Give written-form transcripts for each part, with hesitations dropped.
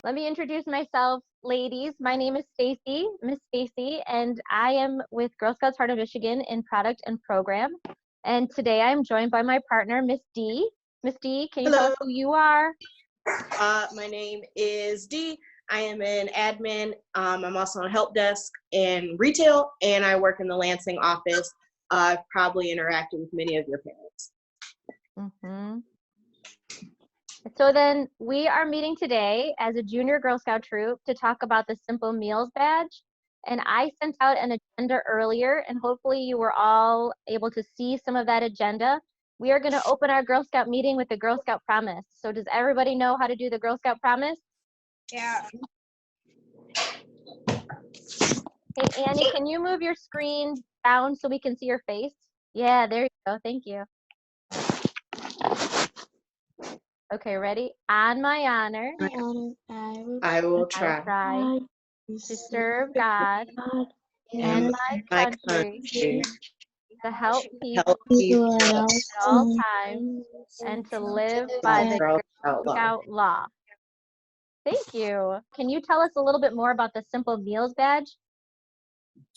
Let me introduce myself, ladies. My name is Stacy, Miss Stacy, and I am with Girl Scouts Heart of Michigan in product and program. And today I'm joined by my partner, Miss D. Miss D, can you tell us who you are? My name is Dee. I am an admin. I'm also on help desk in retail, and I work in the Lansing office. I've probably interacted with many of your parents. Mm-hmm. So then we are meeting today as a junior Girl Scout troop to talk about the Simple Meals Badge. And I sent out an agenda earlier, and hopefully you were all able to see some of that agenda. We are going to open our Girl Scout meeting with the Girl Scout Promise. So does everybody know how to do the Girl Scout Promise? Yeah. Hey, Annie, can you move your screen down so we can see your face? Yeah, there you go. Thank you. Okay, ready? On my honor, I will try to serve God and my country, to help people at all times, and to live by the Girl Scout law. Thank you. Can you tell us a little bit more about the Simple Meals Badge?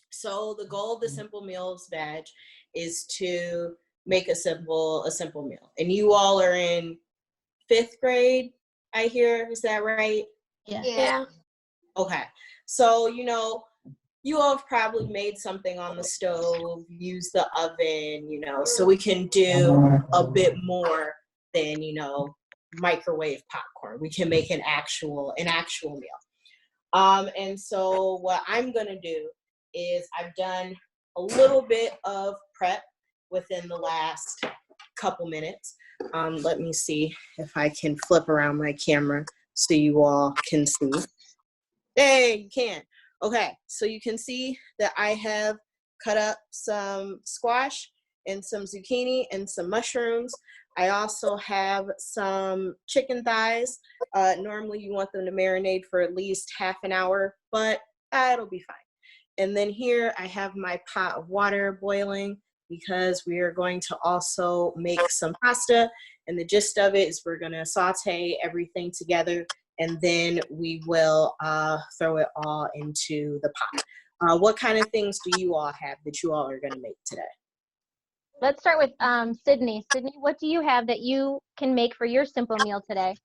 So the goal of the Simple Meals Badge is to make a simple meal. And you all are in 5th grade, I hear. Is that right? Yeah. Okay. So, you all have probably made something on the stove, used the oven, so we can do a bit more than, microwave popcorn. We can make an actual meal. And so what I'm going to do is I've done a little bit of prep within the last couple minutes. Let me see if I can flip around my camera so you all can see. Hey, you can. Okay, so you can see that I have cut up some squash and some zucchini and some mushrooms. I also have some chicken thighs. Normally you want them to marinate for at least half an hour, but it'll be fine. And then here I have my pot of water boiling because we are going to also make some pasta. And the gist of it is we're going to saute everything together, and then we will throw it all into the pot. What kind of things do you all have that you all are going to make today? Let's start with Sydney. Sydney, what do you have that you can make for your simple meal today?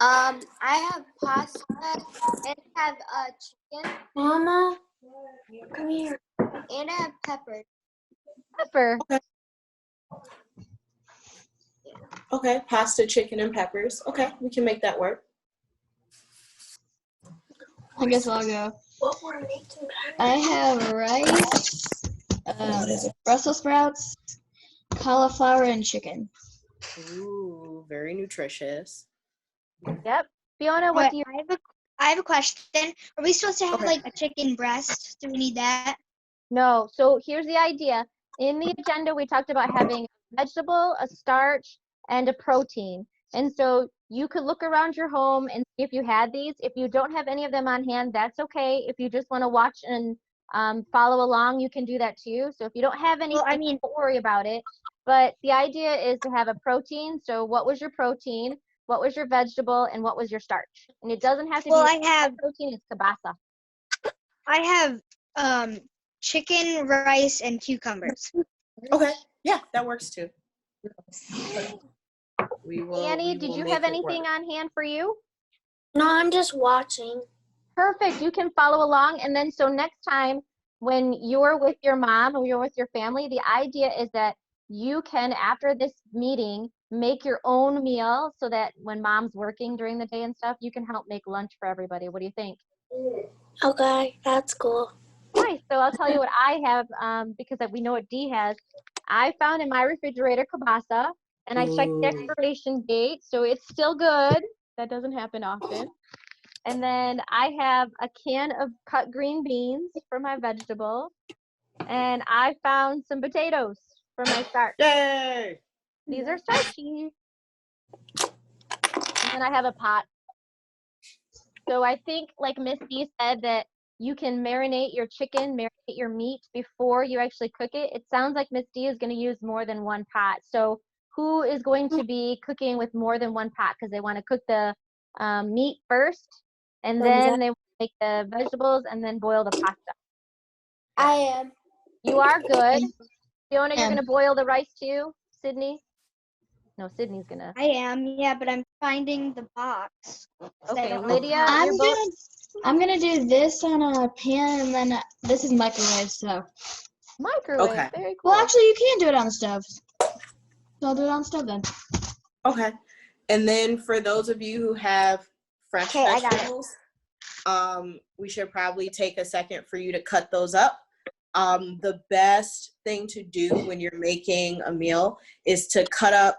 I have pasta and have chicken. Mama, come here. And I have pepper. Pepper. Okay, pasta, chicken, and peppers. Okay, we can make that work. I guess I'll go. I have rice, Brussels sprouts, cauliflower, and chicken. Ooh, very nutritious. Yep. Fiona, what do you I have a question. Are we supposed to have like a chicken breast? Do we need that? No. So here's the idea. In the agenda, we talked about having a vegetable, a starch, and a protein. And so you could look around your home and see if you had these. If you don't have any of them on hand, that's okay. If you just want to watch and follow along, you can do that too. So if you don't have any, don't worry about it. But the idea is to have a protein. So what was your protein? What was your vegetable? And what was your starch? And it doesn't have to be protein, it's kielbasa. I have chicken, rice, and cucumbers. Okay, yeah, that works too. Annie, did you have anything on hand for you? No, I'm just watching. Perfect. You can follow along. And then so next time when you're with your mom or you're with your family, the idea is that you can, after this meeting, make your own meal so that when mom's working during the day and stuff, you can help make lunch for everybody. What do you think? Okay, that's cool. Nice. So I'll tell you what I have, because we know what Dee has. I found in my refrigerator kielbasa, and I checked the expiration date, so it's still good. That doesn't happen often. And then I have a can of cut green beans for my vegetables, and I found some potatoes for my starch. Yay! These are starchy. And then I have a pot. So I think, like Miss D said, that you can marinate your chicken, marinate your meat before you actually cook it. It sounds like Miss D is going to use more than one pot. So who is going to be cooking with more than one pot because they want to cook the meat first, and then they make the vegetables, and then boil the pasta. I am. You are good. Fiona, you're am. gonna boil the rice too. Sydney? No, Sydney's gonna. I am, yeah, but I'm finding the box. 'cause I Okay, don't know Lydia, how- you're both. I'm gonna do this on a pan, and then this is microwave. So, Microwave. Okay. Very cool. well, actually, you can do it on the stove. So I'll do it on the stove then. Okay. And then for those of you who have fresh Okay, I got it. vegetables, we should probably take a second for you to cut those up. The best thing to do when you're making a meal is to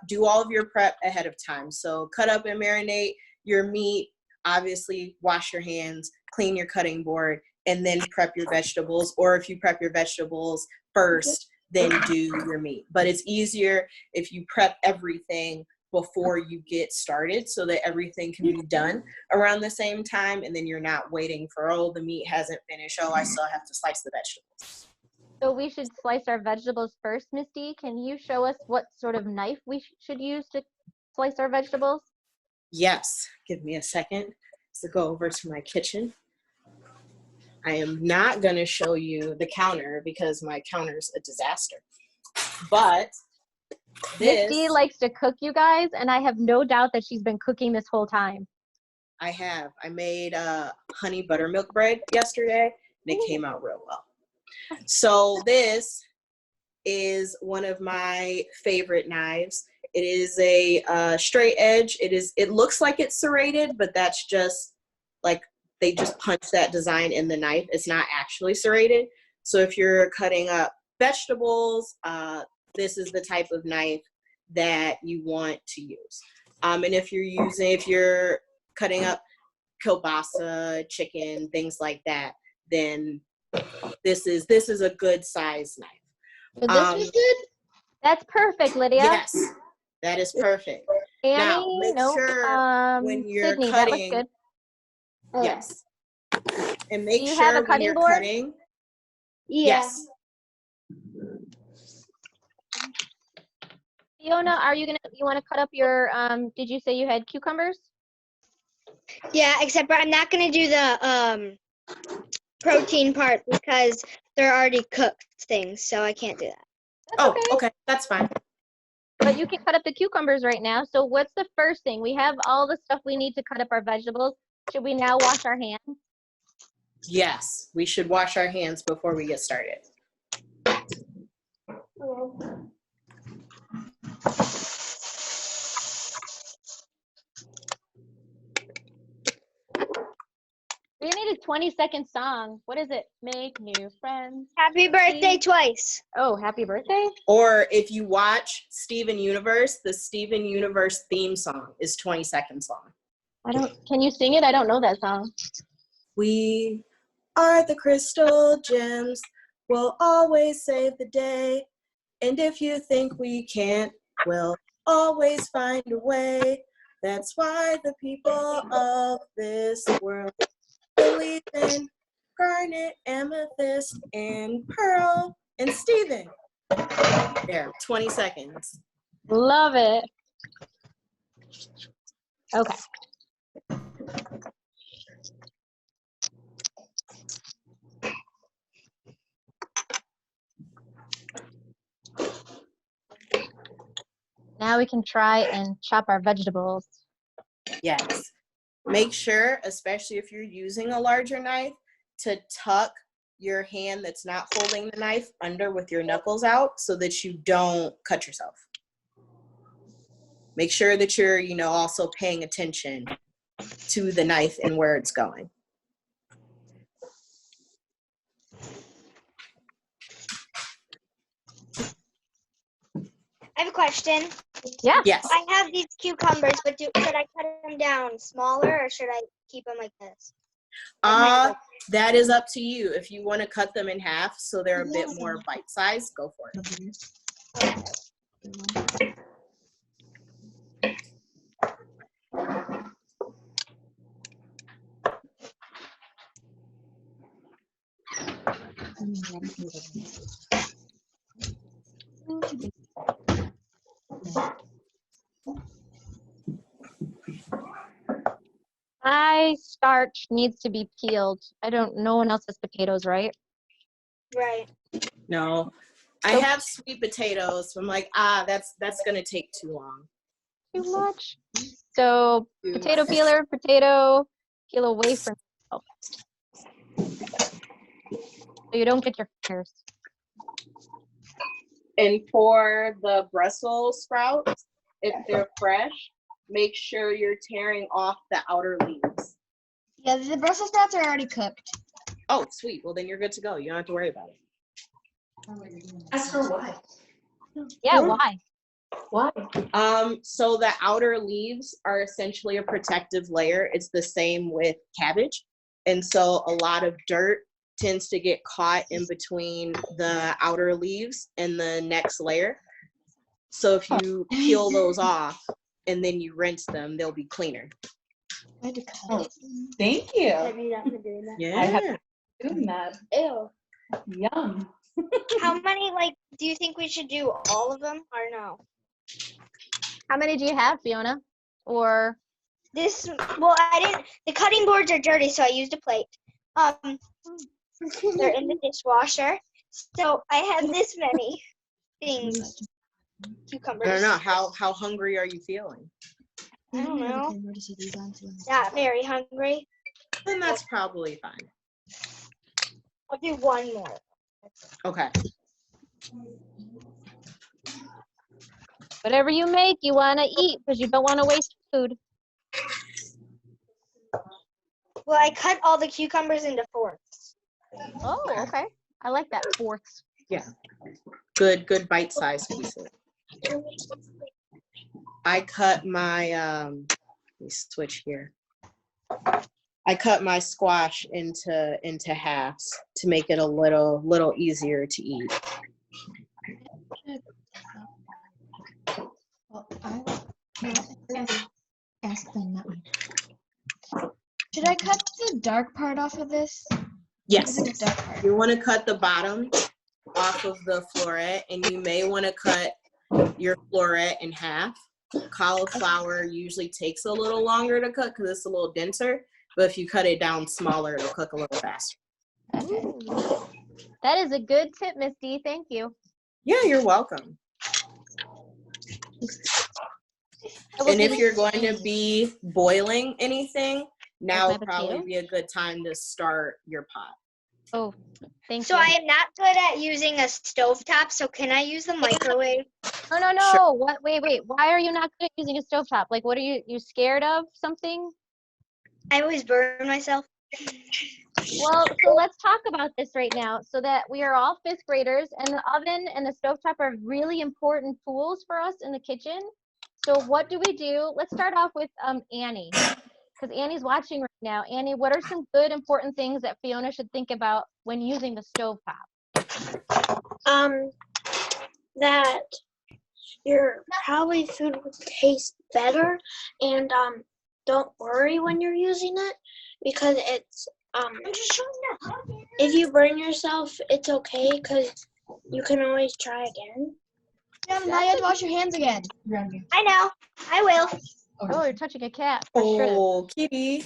do all of your prep ahead of time. So cut up and marinate your meat, obviously wash your hands, clean your cutting board, and then prep your vegetables. Or if you prep your vegetables first, then do your meat. But it's easier if you prep everything before you get started so that everything can be done around the same time, and then you're not waiting for, oh, the meat hasn't finished, oh, I still have to slice the vegetables. So we should slice our vegetables first, Misty. Can you show us what sort of knife we should use to slice our vegetables? Yes, give me a second to go over to my kitchen. I am not going to show you the counter because my counter's a disaster. But this, Misty likes to cook, you guys, and I have no doubt that she's been cooking this whole time. I made honey buttermilk bread yesterday, and it came out real well. So this is one of my favorite knives. It is a straight edge. It looks like it's serrated, but that's just like they just punch that design in the knife. It's not actually serrated. So if you're cutting up vegetables, this is the type of knife that you want to use. And if you're cutting up kielbasa, chicken, things like that, then this is a good size knife. But this is good. That's perfect, Lydia. Yes, that is perfect. Annie, Now, make no. sure when you're Sydney, that was cutting, good. yes, and make Do you have a sure when cutting you're board? cutting, Yeah. yes, Fiona, you want to cut up your, did you say you had cucumbers? Yeah, except for I'm not gonna do the protein part because they're already cooked things, so I can't do that. oh, okay, that's fine. But you can cut up the cucumbers right now. So what's the first thing? We have all the stuff we need to cut up our vegetables. Should we now wash our hands? Yes, we should wash our hands before we get started. We need a 20-second song. What is it? Make new friends. Happy birthday twice. Oh, happy birthday. Or if you watch Steven Universe, the Steven Universe theme song is 20 seconds long. Can you sing it? I don't know that song. We are the crystal gems. We'll always save the day. And if you think we can't, we'll always find a way. That's why the people of this world believe in garnet, amethyst, and pearl, and Steven. There, 20 seconds. Love it. Okay. Now we can try and chop our vegetables. Yes. Make sure, especially if you're using a larger knife, to tuck your hand that's not holding the knife under with your knuckles out so that you don't cut yourself. Make sure that you're, also paying attention to the knife and where it's going. I have a question. Yeah. Yes. I have these cucumbers, but should I cut them down smaller or should I keep them like this? That is up to you. If you want to cut them in half so they're a bit more bite-sized, go for it. My starch needs to be peeled. No one else has potatoes, right? Right. No, I So- have sweet potatoes. So I'm like, that's gonna take too long. Too much. So Too potato much. peeler, potato, peel away from yourself. So you don't get your fingers. And for the Brussels sprouts, if they're fresh, make sure you're tearing off the outer leaves. Yeah, the Brussels sprouts are already cooked. Oh, sweet. Well, then you're good to go. You don't have to worry about it. Ask her why. Yeah, Sure. why? Why? So the outer leaves are essentially a protective layer. It's the same with cabbage. And so a lot of dirt tends to get caught in between the outer leaves and the next layer. So if you peel those off and then you rinse them, they'll be cleaner. I had to cut Oh, it. thank you. Have you not been doing that? Yeah. I have doing that. Ew. Yum. How many, like, do you think we should do all of them or no? How many do you have, Fiona? Or Well, I didn't, the cutting boards are dirty, so I used a plate. They're in the dishwasher. So I have this many things. Cucumbers. I don't know. How hungry are you feeling? I don't know. Okay, where to set these on to them. Not very hungry. Then that's probably fine. I'll do one more. Okay. whatever you make, you want to eat because you don't want to waste food. Well, I cut all the cucumbers into fourths. Oh, okay. I like that fourths. Yeah. Good bite-sized pieces. I cut my let me switch here. I cut my squash into halves to make it a little easier to eat. Well, ask them that one. Should I cut the dark part off of this? Yes. The dark part. You want to cut the bottom off of the floret, and you may want to cut your floret in half. Cauliflower usually takes a little longer to cook because it's a little denser, but if you cut it down smaller, it'll cook a little faster. Ooh. That is a good tip, Miss D. Thank you. Yeah, you're welcome. And if you're going to be boiling anything, now my would probably potato? be a good time to start your pot. Oh, thank So you. I am not good at using a stovetop, so can I use the microwave? No. Sure. What? Wait. Why are you not good at using a stovetop? Like, what are you scared of? Something? I always burn myself. Well, so let's talk about this right now so that we are all fifth graders, and the oven and the stovetop are really important tools for us in the kitchen. So what do we do? Let's start off with Annie, because Annie's watching right now. Annie, what are some good important things that Fiona should think about when using the stovetop? That your probably food will taste better, and don't worry when you're using it because it's if you burn yourself, it's okay because you can always try again. Yeah, now you have to wash your hands again. I know. I will. Oh, you're touching a cat for sure. Oh, kitty.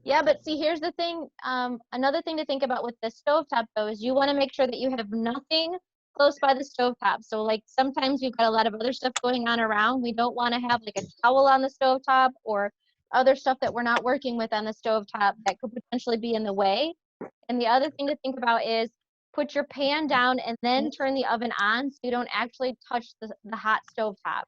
Yeah, but see, here's the thing. Another thing to think about with the stovetop, though, is you want to make sure that you have nothing close by the stovetop. So, like, sometimes you've got a lot of other stuff going on around. We don't want to have, like, a towel on the stovetop or other stuff that we're not working with on the stovetop that could potentially be in the way. And the other thing to think about is put your pan down and then turn the oven on so you don't actually touch the hot stovetop.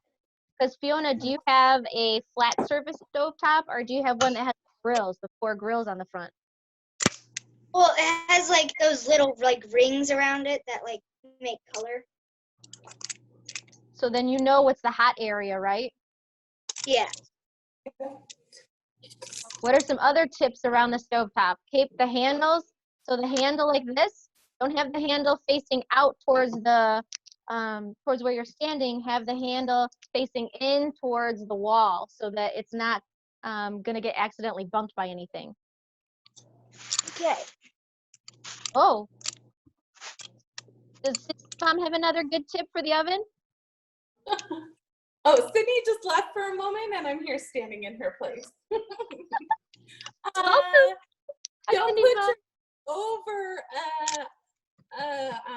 Because Fiona, do you have a flat surface stovetop or do you have one that has grills, the 4 grills on the front? Well, it has like those little like rings around it that like make color. So then you know what's the hot area, right? Yeah. What are some other tips around the stovetop? Keep the handles, so the handle like this. Don't have the handle facing out towards the towards where you're standing. Have the handle facing in towards the wall so that it's not gonna get accidentally bumped by anything. Okay. Oh, does Sydney's mom have another good tip for the oven? Oh, Sydney just left for a moment and I'm here standing in her place. Don't couldn't put even- your over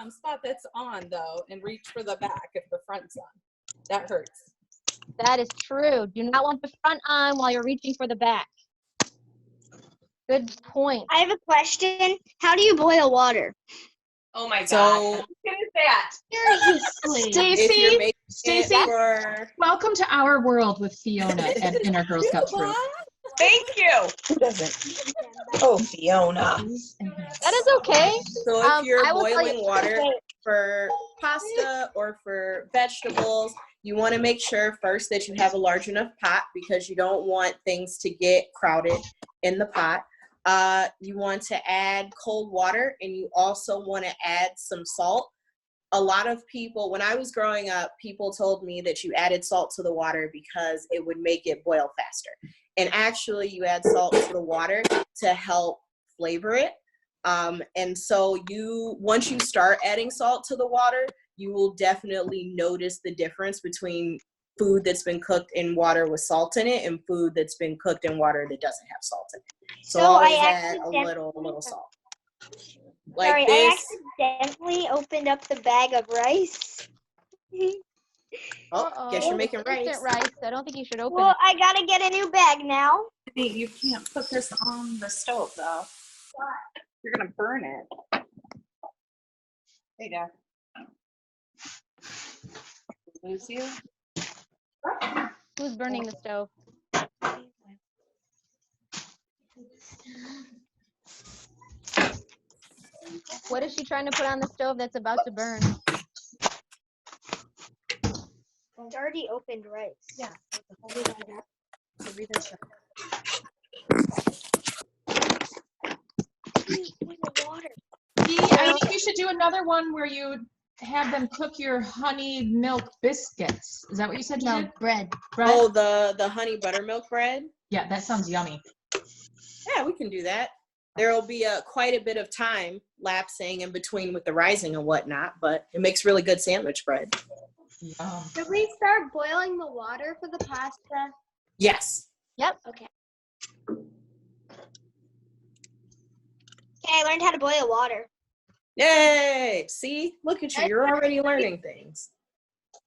spot that's on though, and reach for the back if the front's on. That hurts. That is true. Do not want the front on while you're reaching for the back. Good point. I have a question. How do you boil water? Oh my So- god. What is that? Seriously. If you're making Stacy, it for welcome to our world with Fiona in our Girl Scouts group. Thank you. who doesn't? Oh, Fiona. That is okay. So if you're I will tell you- boiling water for pasta or for vegetables, you want to make sure first that you have a large enough pot because you don't want things to get crowded in the pot. You want to add cold water, and you also want to add some salt. A lot of people, when I was growing up, people told me that you added salt to the water because it would make it boil faster. And actually, you add salt to the water to help flavor it. And so once you start adding salt to the water, you will definitely notice the difference between food that's been cooked in water with salt in it and food that's been cooked in water that doesn't have salt in it. So always add a little salt. Like Sorry, this. I accidentally opened up the bag of rice. Oh, guess you're making rice. Instant rice. I don't think you should open Well, it. I gotta get a new bag now. You can't put this on the stove though. You're gonna burn it. There you go. Lose you? Who's burning the stove? What is she trying to put on the stove that's about to burn? It's already opened rice. Yeah. Water. I think you should do another one where you have them cook your honey milk biscuits. Is that what you said you No, did? bread. Bread? Oh, the honey buttermilk bread. Yeah, that sounds yummy. Yeah, we can do that. There will be quite a bit of time lapsing in between with the rising and whatnot, but it makes really good sandwich bread. Yum. Should we start boiling the water for the pasta? Yes. Yep. Okay. Okay, I learned how to boil water. Yay! See, look at you. You're already learning things.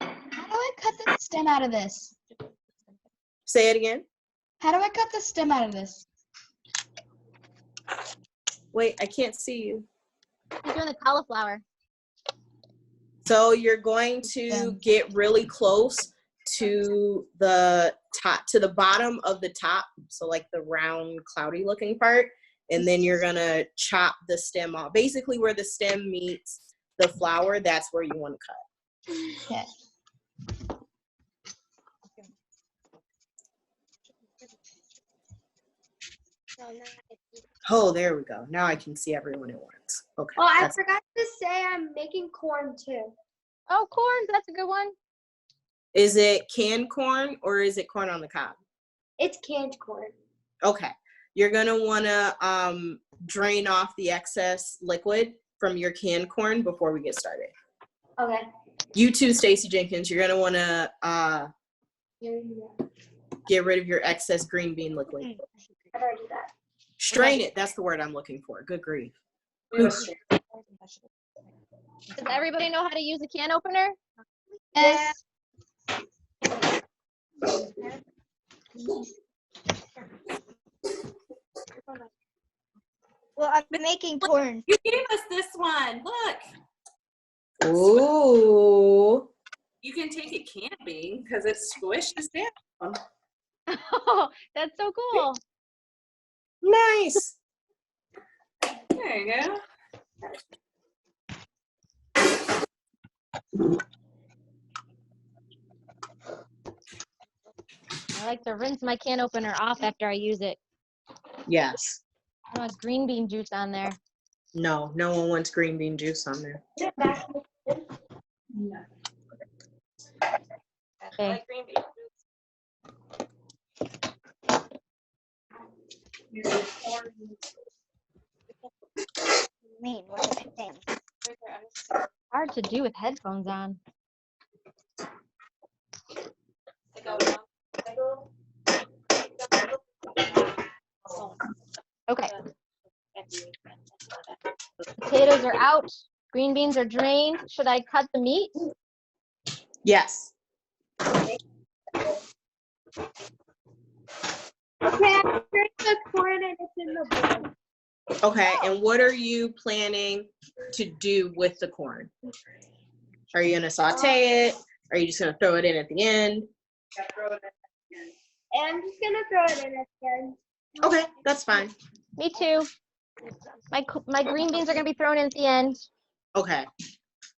How do I cut the stem out of this? Say it again. How do I cut the stem out of this? Wait, I can't see you. You're doing the cauliflower. So you're going to get really close to the top, to the bottom of the top. So like the round, cloudy looking part. And then you're going to chop the stem off. Basically where the stem meets the flower, that's where you want to cut. Okay. Oh, there we go. Now I can see everyone at once. Okay. Oh, I that's- forgot to say I'm making corn too. Oh, corn. That's a good one. Is it canned corn or is it corn on the cob? It's canned corn. Okay. You're going to want to drain off the excess liquid from your canned corn before we get started. Okay. You too, Stacey Jenkins. You're going to want to get rid of your excess green bean liquid. I've already done that. Strain it. That's the word I'm looking for. Good grief. Does everybody know how to use a can opener? Yes. Well, I'm making corn. You gave us this one. Look. Ooh. You can take it camping because it squishes down. Oh, that's so cool. Nice. There you go. I like to rinse my can opener off after I use it. Yes. I don't want green bean juice on there. No, no one wants green bean juice on there. Okay. Like green bean. Man, what a thing. Hard to do with headphones on. Okay. Potatoes are out. Green beans are drained. Should I cut the meat? Yes. Okay, I drink the corn and it's in the bowl. Okay, and what are you planning to do with the corn? Are you gonna saute it? Are you just gonna throw it in at the end? And I'm just gonna throw it in at the end. Okay, that's fine. Me too. My green beans are gonna be thrown in at the end. Okay,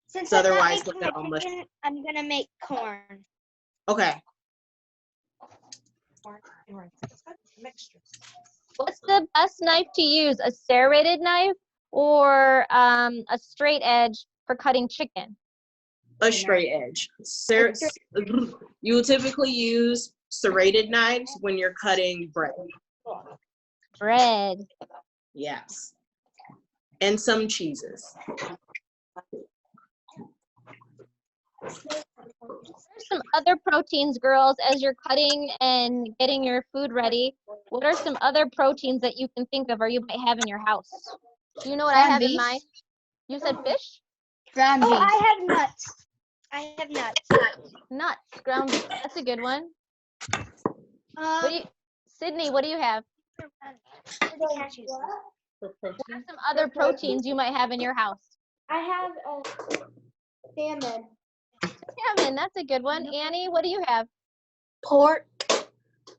Since So I'm not otherwise making they'll the get almost- chicken, I'm gonna make corn. okay. What's the best knife to use? A serrated knife or a straight edge for cutting chicken? A straight edge. You will typically use serrated knives when you're cutting bread. Bread. Yes. And some cheeses. What are some other proteins, girls, as you're cutting and getting your food ready? What are some other proteins that you can think of or you might have in your house? Do you know what I have in mind? You said fish? Ground beef. I have nuts. I have nuts. Nuts, ground beef. That's a good one. What do you, Sydney, what do you have? Cashews. What are some other proteins you might have in your house? I have salmon. Salmon, that's a good one. Annie, what do you have? Pork.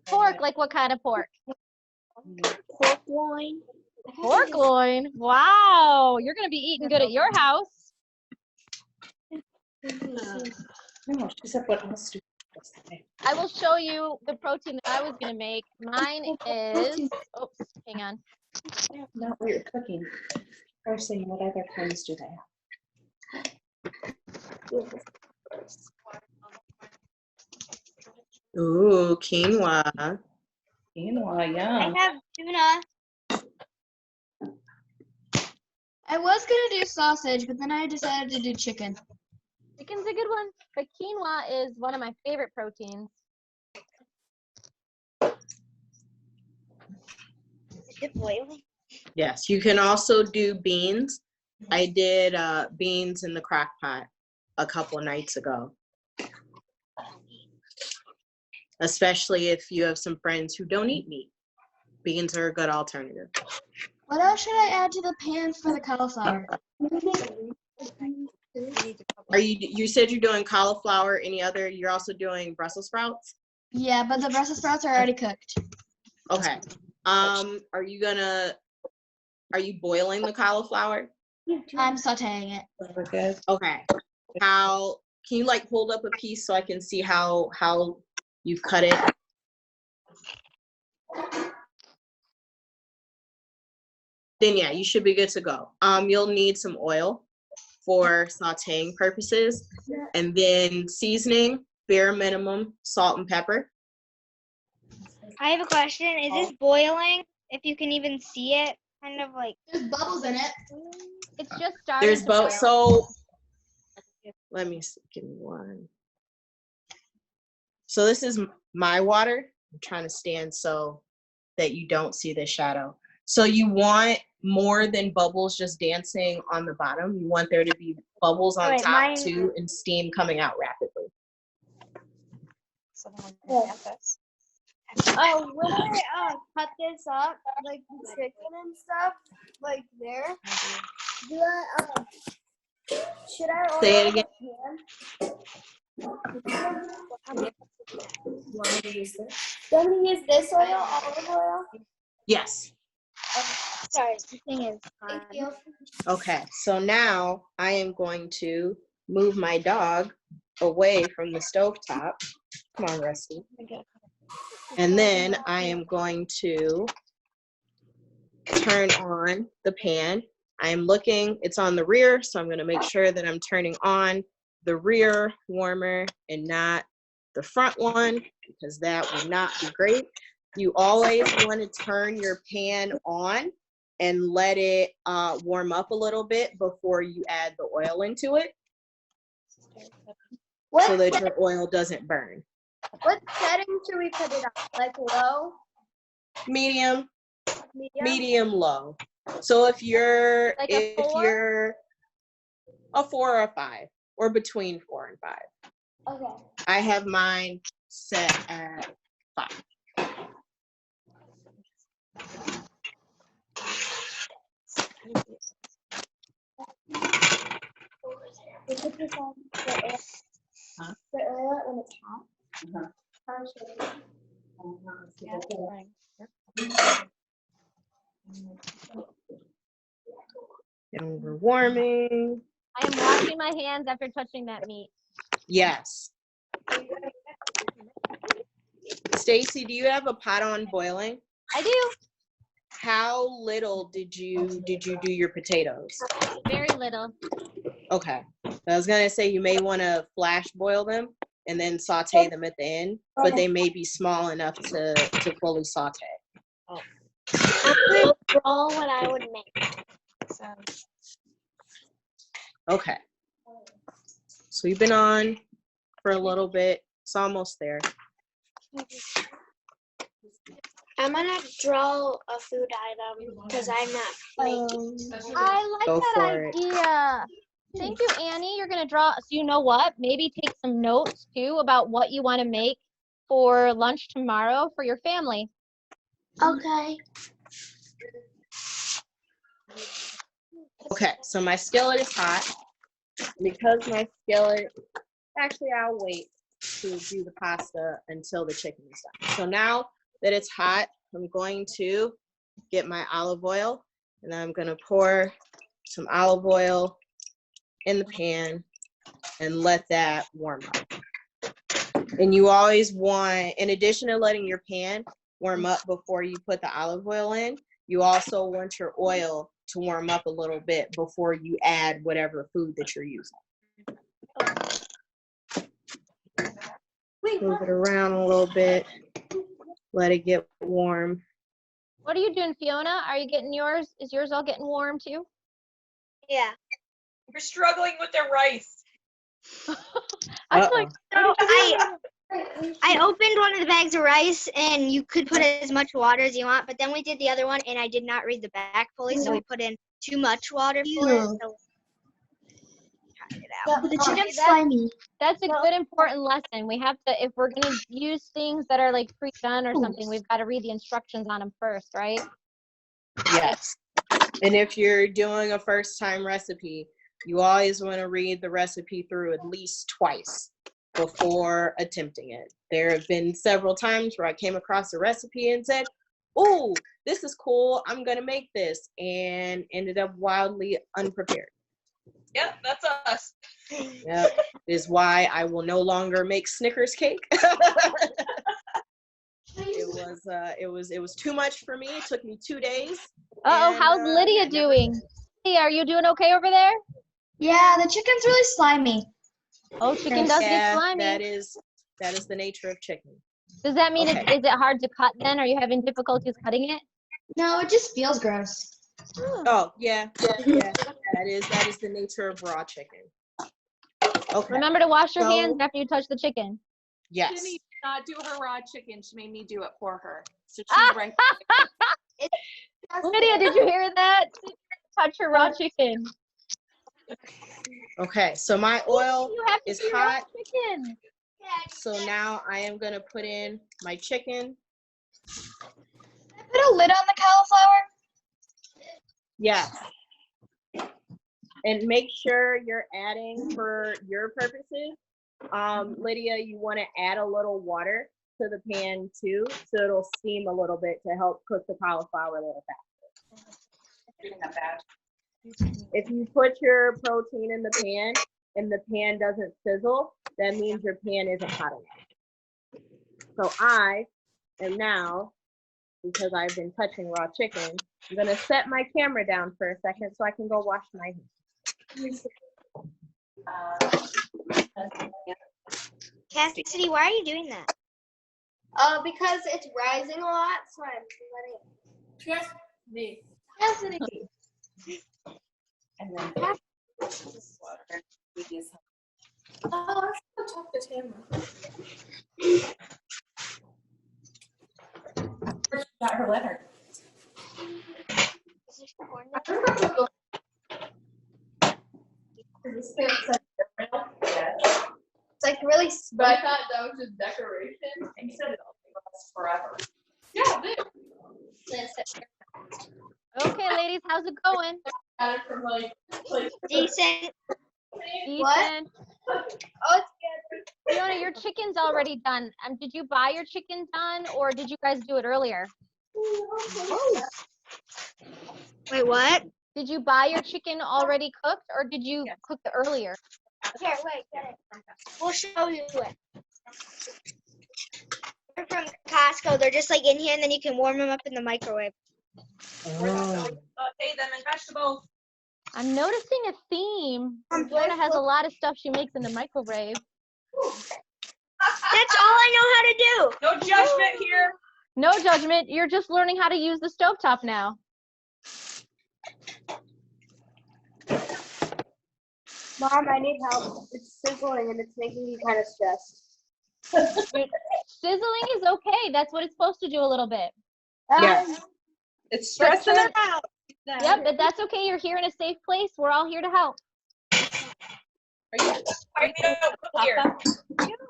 Pork, like what kind of pork? Pork loin. Pork loin. Wow, you're gonna be eating good at your house. No, she said what else do I will show you the protein that I was gonna make. Mine is, oops, hang on. Not what you're cooking. Or saying what other kinds do they have? Ooh, quinoa. Quinoa, I yum. have tuna. I was gonna do sausage, but then I decided to do chicken. Chicken's a good one, but quinoa is one of my favorite proteins. Is it boiling? Yes, you can also do beans. I did beans in the crock pot a couple nights ago. Especially if you have some friends who don't eat meat. Beans are a good alternative. What else should I add to the pan for the cauliflower? Are you said you're doing cauliflower, any other, you're also doing Brussels sprouts? Yeah, but the Brussels sprouts are already cooked. Okay. Are you boiling the cauliflower? I'm sauteing it. We're good. Okay. Can you like hold up a piece so I can see how you've cut it? Then yeah, you should be good to go. You'll need some oil for sauteing purposes, and then seasoning, bare minimum, salt and pepper. I have a question. Is this boiling? If you can even see it, kind of like. There's bubbles in it. It's just starting There's to both. boil. So let me see, give me one. So this is my water. I'm trying to stand so that you don't see the shadow. So you want more than bubbles just dancing on the bottom. You want there to be bubbles on Alright, top mine- too, and steam coming out rapidly. Oh, when I cut this up, like the chicken and stuff, like there, do I should I oil Say it again. the pan? Want me to use this? Do I use this oil, olive oil? Yes. Sorry, the thing is. Thank you. Okay, so now I am going to move my dog away from the stovetop. Come on, Rusty. And then I am going to turn on the pan. I'm looking, it's on the rear, so I'm gonna make sure that I'm turning on the rear warmer and not the front one, because that would not be great. You always want to turn your pan on and let it warm up a little bit before you add the oil into it, so that your oil doesn't burn. What setting should we put it on? Like low? Medium. medium low. So if you're Like a 4? you're a 4 or a 5, or between 4 and 5. Okay. I have mine set at 5. We put this on the air. Huh? The oil when it's hot. Uh-huh. How should And we're warming. I am washing my hands after touching that meat. Yes. Stacy, do you have a pot on boiling? I do. How little did you do your potatoes? Very little. Okay. I was gonna say you may want to flash boil them and then saute them at the end, but they may be small enough to fully saute. I'm gonna draw what I would make. Okay. So we've been on for a little bit. It's almost there. I'm gonna draw a food item because I'm not making. I like Go that for it. idea. Thank you, Annie. You're gonna draw. So you know what? Maybe take some notes too about what you want to make for lunch tomorrow for your family. Okay. Okay, so my skillet is hot. Because my skillet, actually I'll wait to do the pasta until the chicken is done. So now that it's hot, I'm going to get my olive oil, and I'm gonna pour some olive oil in the pan and let that warm up. And you always want, in addition to letting your pan warm up before you put the olive oil in, you also want your oil to warm up a little bit before you add whatever food that you're using. Move it around a little bit, let it get warm. What are you doing, Fiona? Are you getting yours? Is yours all getting warm too? Yeah. We're struggling with the rice. I'm Uh-oh. like, So I opened one of the bags of rice, and you could put as much water as you want, but then we did the other one, and I did not read the back fully, so we put in too much water for it. So it out. Yeah, but the chicken's that's- slimy. that's a good important lesson. We have to, if we're gonna use things that are like pre-done or something, we've got to read the instructions on them first, right? Yes. And if you're doing a first time recipe, you always want to read the recipe through at least twice before attempting it. There have been several times where I came across a recipe and said, "Oh, this is cool, I'm gonna make this," and ended up wildly unprepared. Yep, that's us. Yep, is why I will no longer make Snickers cake. It was too much for me. It took me 2 days. Uh-oh, And, how's Lydia I never doing? Lydia, are you doing okay over there? Yeah, the chicken's really slimy. Oh, chicken does get Yeah, slimy. that is the nature of chicken. Does that mean Okay. is it hard to cut then? Are you having difficulties cutting it? No, it just feels gross. Oh, yeah. That is the nature of raw chicken. Okay. Remember to wash your So- hands after you touch the chicken. Yes. Jenny did not do her raw chicken. She made me do it for her. So she's right. Lydia, did you hear that? Touch her raw chicken. Okay, so my oil You have to is do your own hot. chicken. So now I am gonna put in my chicken. Put a lid on the cauliflower. Yes. And make sure you're adding, for your purposes, Lydia, you want to add a little water to the pan too, so it'll steam a little bit to help cook the cauliflower a little faster. If you put your protein in the pan and the pan doesn't sizzle, that means your pan isn't hot enough. So I am now, because I've been touching raw chicken, I'm gonna set my camera down for a second so I can go wash my hands. Cassidy, why are you doing that? Because it's rising a lot, so I'm letting Me. Cassidy. And then Oh, I should talk to Tamara. got her letter. It's like really. But I thought that was just decoration. And you said it lasts forever. Yeah, it Okay, ladies, how's it going? got it from like Decent. Ethan, oh, it's good. Fiona, your chicken's already done. Did you buy your chicken done, or did you guys do it earlier? Wait, what? Did you buy your chicken already cooked, or did you cook it earlier? Here, wait, get it. We'll show you it. They're from Costco. They're just like in here, and then you can warm them up in the microwave. Saute them in vegetables. I'm noticing a theme. Fiona has a lot of stuff she makes in the microwave. That's all I know how to do. No judgment here. No judgment. You're just learning how to use the stovetop now. Mom, I need help. It's sizzling and it's making me kind of stressed. Sizzling is okay. That's what it's supposed to do a little bit. Yeah. It's stressing her out. Yep, but that's okay. You're here in a safe place. We're all here to help. Here.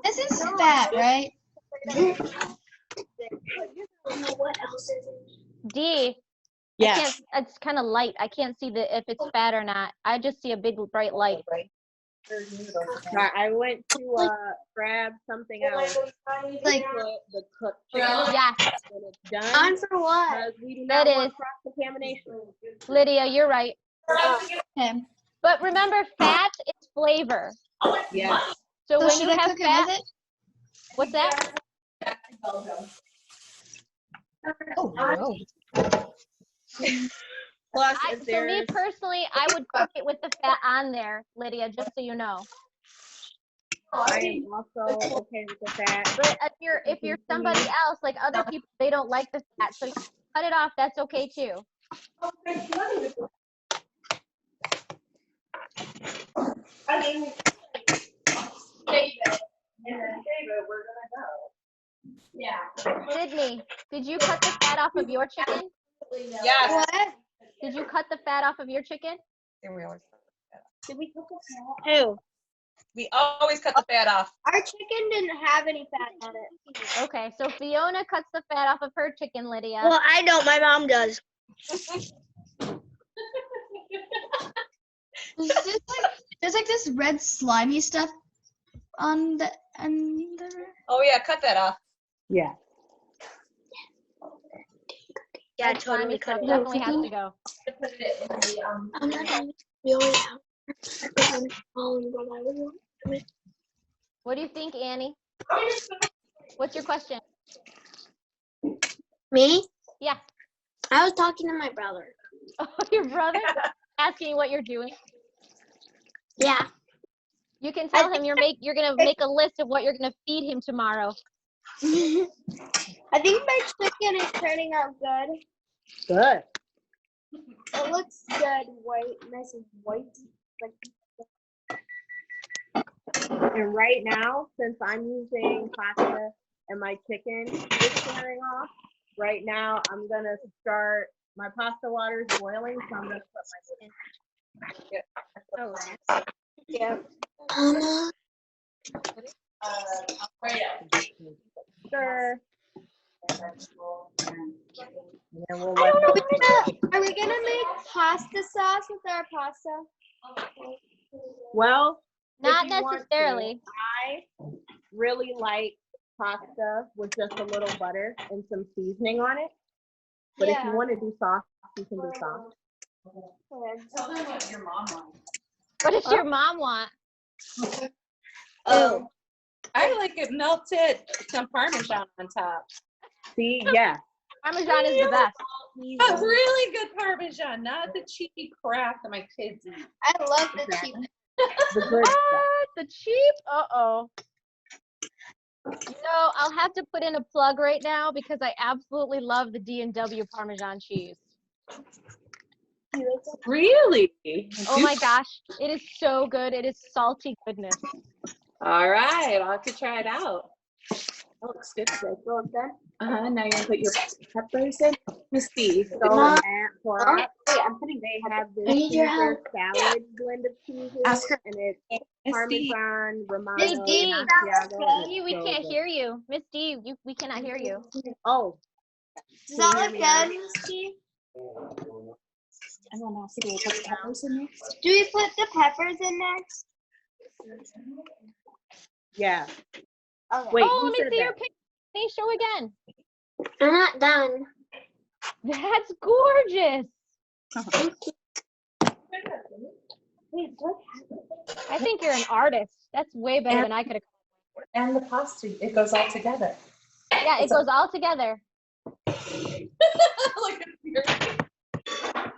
This is fat, right? What else is it? D. Yes. It's kind of light. I can't see if it's fat or not. I just see a big bright light. I went to grab something else. Like The cooked chicken. Yes, When it's done, On for what? because we do That not want is. cross-contamination. Lydia, you're right. him. But remember, fat is flavor. Yes. So So when should you I have cook fat, it with it? what's that? Oh. Plus, if For me there's personally, I would cook it with the fat on there, Lydia, just so you know. I am also okay with the fat. But if you're somebody else, like other people, they don't like the fat, so you cut it off. That's okay too. Sydney, did you cut the fat off of your chicken? Yes. What? Did you cut the fat off of your chicken? Did we cook the fat? Who? We always cut the fat off. Our chicken didn't have any fat on it. Okay, so Fiona cuts the fat off of her chicken, Lydia. Well, I don't. My mom does. There's like this red slimy stuff on the Oh yeah, cut that off. Yeah. Yeah, That totally slimy cut stuff it. definitely has to go. I'm not on. We only have. What do you think, Annie? What's your question? Me? Yeah. I was talking to my brother. Oh, your brother asking what you're doing. Yeah. You can tell him you're gonna make a list of what you're gonna feed him tomorrow. I think my chicken is turning out good. Good. It looks good, white, nice and white. And right now, since I'm using pasta and my chicken is tearing off, right now I'm gonna start. My pasta water is boiling, so I'm gonna put my chicken. Yeah. Stir. And then we'll I let don't know. that- Are we gonna make pasta sauce with our pasta? Well, if Not you want to, necessarily. I really like pasta with just a little butter and some seasoning on it. But if you want to do sauce, you can do sauce. Tell them what your mom wants. What does your mom want? Oh, I like it melted, some Parmesan on top. See, yeah. Parmesan is the best. A really good Parmesan, not the cheap crap that my kids eat. I love the cheap. The good stuff. What? The cheap? Uh-oh. I'll have to put in a plug right now because I absolutely love the D&W Parmesan cheese. Really? Oh my gosh, it is so good. It is salty goodness. All right, I'll have to try it out. That looks good. So it's all done. Now you're gonna put your peppers in. Miss B. So Mom. for Mom. us, they have this I need your Caesar help. salad blend of cheeses, Ask her. and it's Miss D. Parmesan, Romano, Miss and D. Asiago. and D, it's we so can't good. hear you. Miss D, we cannot hear you. Oh, Does can you that hear look me now? good, Miss T? I don't know. Do we put peppers in there? Do we put the peppers in there? Yeah. Okay. Wait, Oh, who let me said see your that? picture. Let me show again. I'm not done. That's gorgeous. I think you're an artist. That's way better than I could have. And the pasta, it goes all together. Yeah, it goes all together.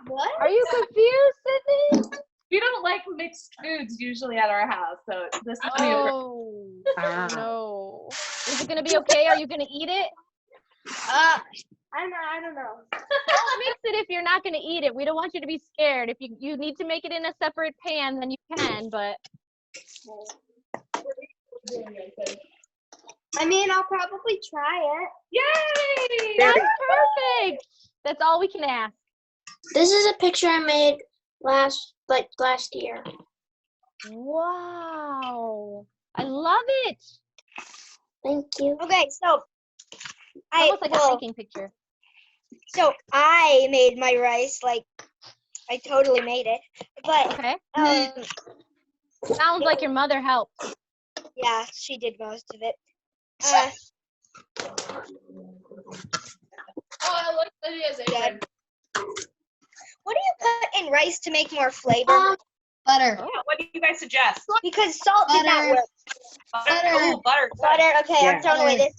What? Are you confused, Sydney? We don't like mixed foods usually at our house, so this is gonna be a Oh, Ah. no. Is it going to be okay? Are you going to eat it? I don't know. Don't mix it if you're not going to eat it. We don't want you to be scared. If you need to make it in a separate pan, then you can, but I mean, I'll probably try it. Yay! that's perfect. That's all we can ask. This is a picture I made last year. Wow. I love it. Thank you. Okay, so Almost like a baking picture. So I made my rice, like I totally made it, but Okay. Sounds like your mother helped. yeah, she did most of it. I like Lydia's apron. What do you put in rice to make more flavor? Butter. Oh. What do you guys suggest? Because salt did not Butter. work. Butter. Oh, butter. Butter. Okay, Yeah. I'm throwing away this.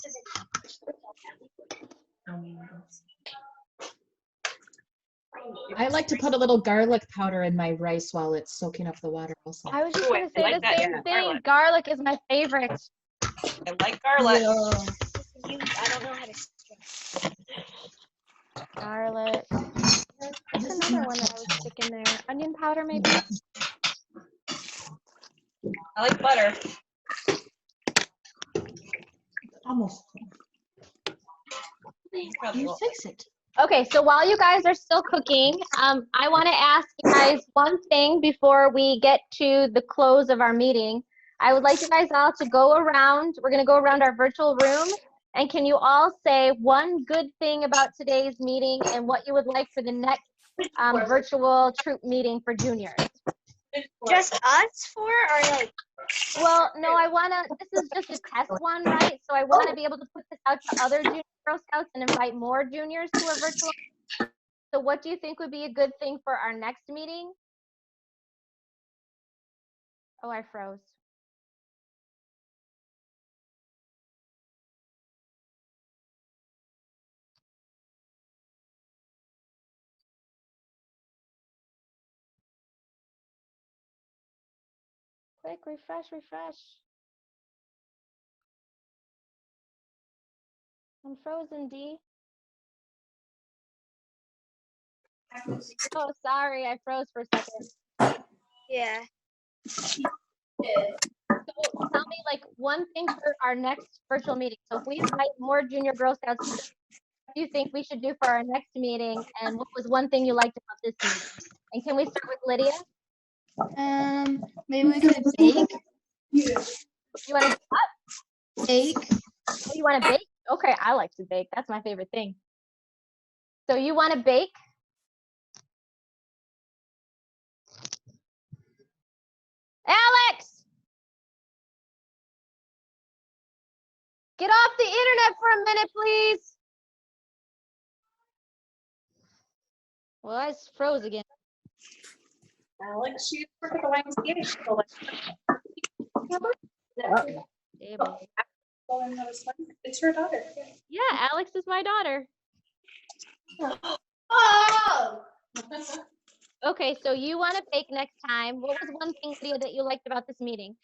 I like to put a little garlic powder in my rice while it's soaking up the water also. I was just Ooh, going I to say like the that, same yeah, thing. garlic. Garlic is my favorite. I like garlic. I don't know how to. Garlic. What's another one that I would stick in there? Onion powder, maybe? I like butter. Almost. Probably You won't. fix it. Okay, so while you guys are still cooking, I want to ask you guys one thing before we get to the close of our meeting. I would like you guys all to go around. We're going to go around our virtual room. And can you all say one good thing about today's meeting and what you would like for the next virtual troop meeting for juniors? Just us four, or like? Well, no, this is just a test one, right? So I want to be able to put this out to other junior Girl Scouts and invite more juniors to our virtual. So what do you think would be a good thing for our next meeting? Oh, I froze. Quick, refresh. I'm frozen, D. Oh, sorry, I froze for a second. Yeah. So tell me, like, one thing for our next virtual meeting. So if we invite more junior Girl Scouts, what do you think we should do for our next meeting? And what was one thing you liked about this meeting? And can we start with Lydia? Maybe we could bake. You want to do what? Bake. Oh, you want to bake? Okay, I like to bake. That's my favorite thing. So you want to bake? Alex! Get off the internet for a minute, please. Well, I froze again. Alex, she's for the YMCA. So it's her daughter. Yeah, Alex is my daughter. Oh! Okay, so you want to bake next time. What was one thing, Lydia, that you liked about this meeting?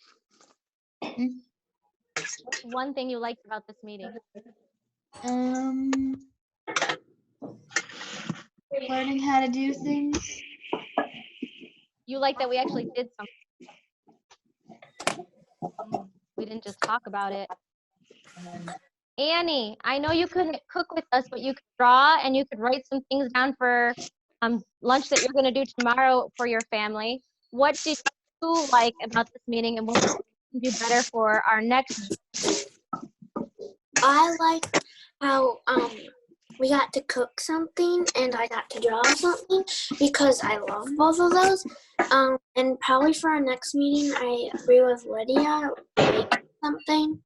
What's one thing you liked about this meeting? Learning how to do things. You like that we actually did something. We didn't just talk about it. Annie, I know you couldn't cook with us, but you could draw and you could write some things down for lunch that you're going to do tomorrow for your family. What did you like about this meeting, and what can do better for our next? I like how we got to cook something and I got to draw something because I love both of those. And probably for our next meeting, I agree with Lydia, make something.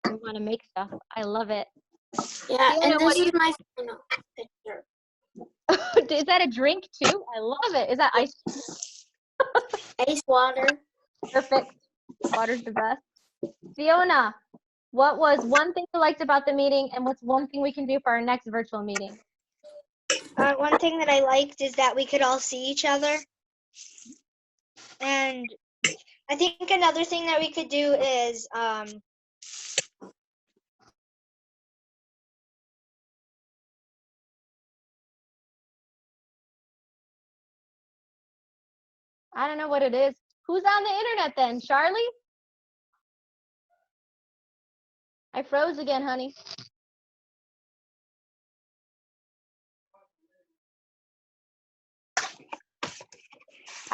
You want to make stuff. I love it. Yeah, Fiona, and what this do is my final picture. Is that a drink too? I love it. Is that ice? Ice water. Perfect. Water's the best. Fiona, what was one thing you liked about the meeting, and what's one thing we can do for our next virtual meeting? One thing that I liked is that we could all see each other. And I think another thing that we could do is I don't know what it is. Who's on the internet then? Charlie? I froze again, honey.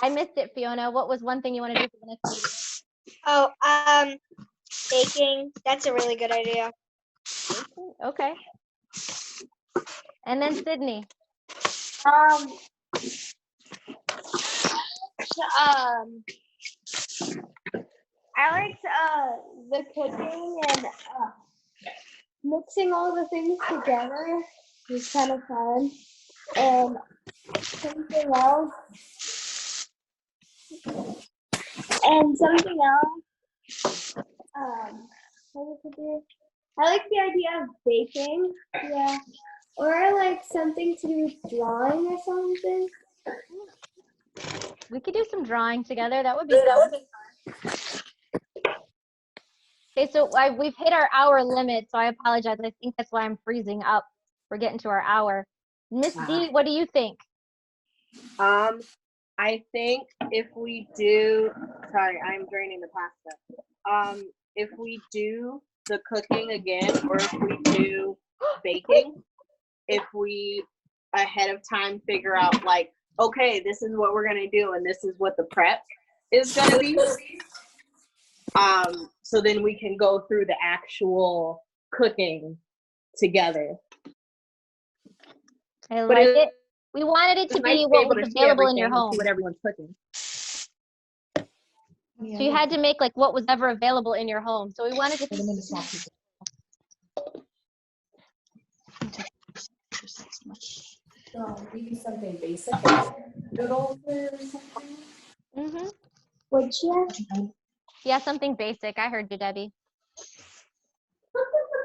I missed it, Fiona. What was one thing you want to do for the next meeting? baking. That's a really good idea. Okay. And then Sydney. I liked the cooking and mixing all the things together was kind of fun. And something else. What was it do? I like the idea of baking. Yeah. Or I like something to do with drawing or something. We could do some drawing together. That would be fun. Okay, so we've hit our hour limit, so I apologize. I think that's why I'm freezing up. We're getting to our hour. Miss D, what do you think? I think if we do, sorry, I'm draining the pasta. If we do the cooking again, or if we do baking, if we ahead of time figure out like, okay, this is what we're gonna do, and this is what the prep is gonna be. So then we can go through the actual cooking together. I like it. We wanted it to be what was available in your home. See what everyone's cooking. So you had to make like what was ever available in your home. So we wanted to. So maybe something basic, like noodles or something. Mm-hmm. Would you? Yeah, something basic. I heard you, Debbie.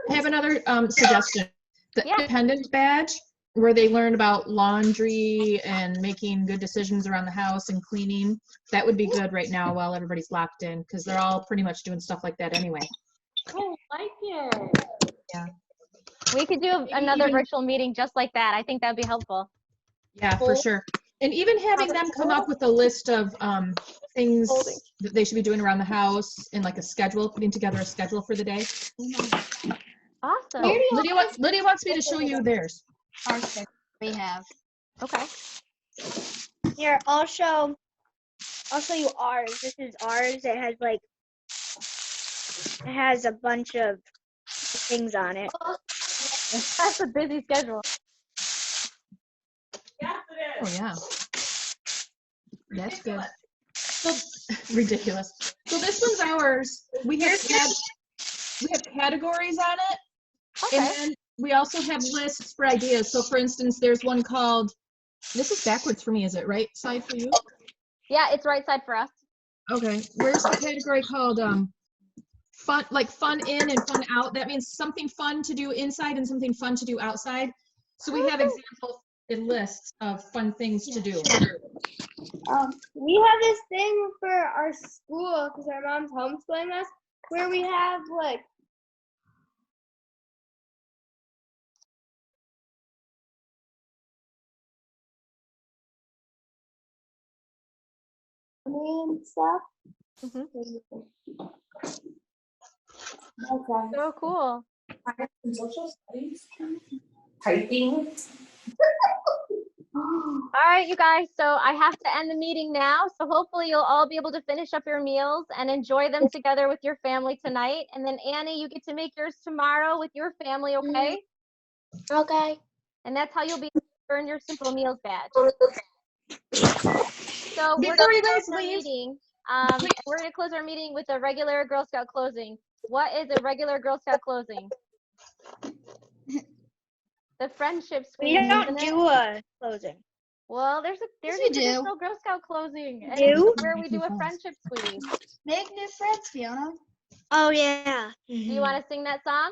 I have another suggestion. The independent badge, where they learn about laundry and making good decisions around the house and cleaning. That would be good right now while everybody's locked in, because they're all pretty much doing stuff like that anyway. I like it. Yeah. We could do another virtual meeting just like that. I think that'd be helpful. Yeah, for sure. And even having them come up with a list of things that they should be doing around the house and like a schedule, putting together a schedule for the day. Awesome. Oh, Lydia wants me to show you theirs. Our schedule we have. Okay. Here, I'll show you ours. This is ours. It has a bunch of things on it. That's a busy schedule. Yes, it is. Oh yeah. That's good. So ridiculous. So this one's ours. We have categories on it. Okay. And then we also have lists for ideas. So for instance, there's one called, this is backwards for me, is it right side for you? Yeah, it's right side for us. Okay. Where's the category called fun, like fun in and fun out? That means something fun to do inside and something fun to do outside. So we have examples and lists of fun things to do. We have this thing for our school because our mom's homeschooling us, where we have like and stuff. So cool. Social studies. Typing. All right, you guys, so I have to end the meeting now. So hopefully you'll all be able to finish up your meals and enjoy them together with your family tonight. And then Annie, you get to make yours tomorrow with your family, okay? Okay. And that's how you'll be able to earn your Simple Meals badge. So we're Before gonna you guys close our leave, meeting. We're gonna close our meeting with a regular Girl Scout closing. What is a regular Girl Scout closing? The friendship We squeeze. don't isn't it? do a closing. Well, there's a we do. traditional Girl Scout closing, and Do? it's where we do a friendship squeeze. Make new friends, Fiona. Oh yeah. Do you want to sing that song?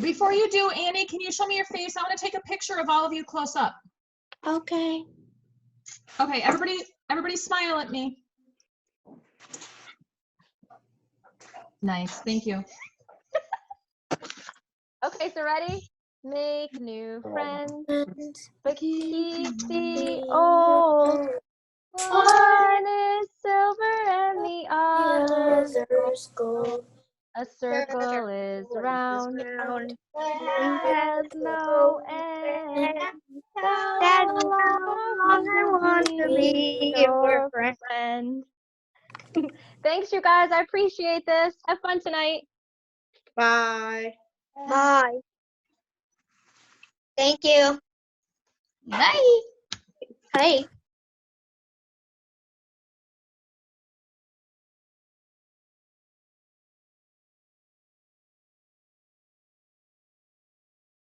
before you do, Annie, can you show me your face? I want to take a picture of all of you close up. Okay. Okay, everybody smile at me. Nice, thank you. Okay, so ready? Make new friends, but keep the old. One is silver and the other's gold. A circle is round and has no end. That's how long I want to be your friend. Thanks, you guys. I appreciate this. Have fun tonight. Bye. Bye. Thank you. Bye. Hey.